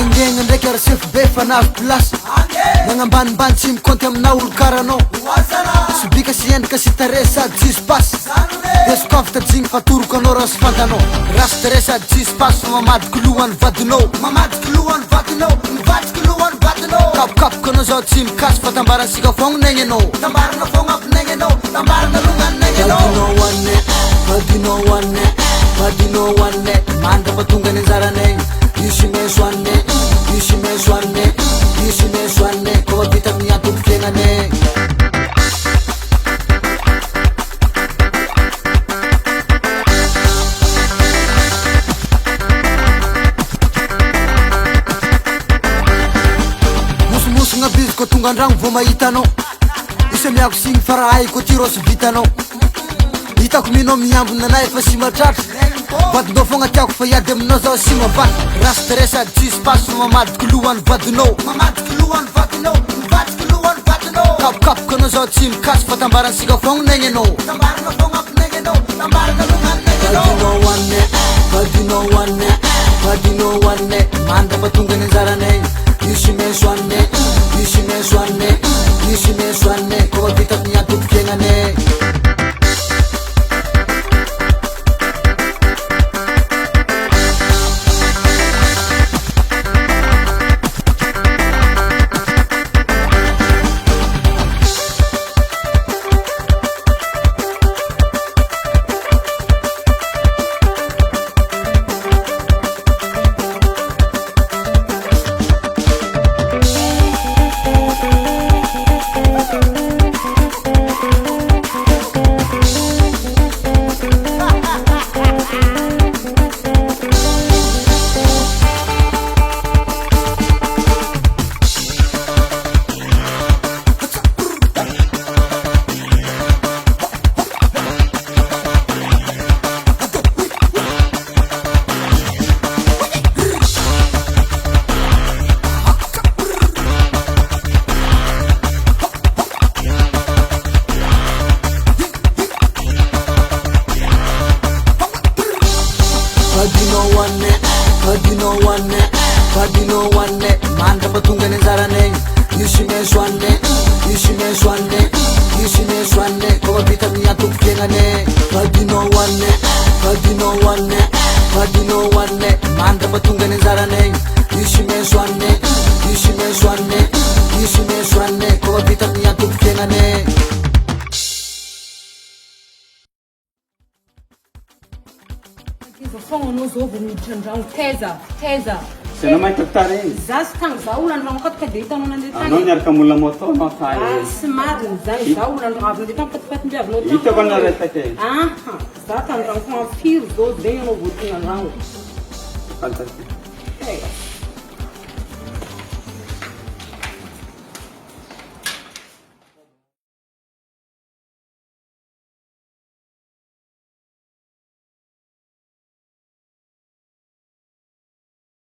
Gengeng ndraiky ary sefo be fa navy plasy nagnambanimbany tsy mikonty amina olo karanao sobika sy endrika sy tare sady tsisy pasy de sokafy tajigny fa toroko anao raha sy fantanao rasy tare sady tsisy pasy fa mamadiky lohany vadinao kapokapoka anao zao tsy mikasy fa tambaransika fogna negny anao vadinao wane mandra fa tonga ny anjaranay isy meso ane koa vita amin'ny antoko fiaignanay mosomosogna bizy koa tonga andragno vo mahitanao isa miako signy fa raha aiko ty rosy vitanao hitako minao miambina anay fa sy matratra vadinao fogna tiako fa iady aminao zao sy mavata rasy tere sady tsisy pasy fa mamadiky lohany vadinao kapokapoka anao zao tsy mikasy fa tambaransika fogna negny anao vadinao wane mandra fa tonga ny anjaranay isy meso ane koa vita amin'ny antoko fiaignanay vadinao wane mandra fa tonga ny anjaranay isy meso ane koa vita amin'ny antoko fiaignanay vadinao wane mandra fa tonga ny anjaranay isy meso ane koa vita amin'ny antoko fiaignanay fogna anao zao vo miditra andragno teza Sana mahita tara igny za sy tagny za olo andragno akato ka de hitanao nandeha tany anao niaraka mola moto anao tayo sy mariny zany za olo andragno avy nandeha tany patipatimbiavinao tany hitako anaretaka e za tandragno fogna firy zao zegny anao vo tonga andragno fantastique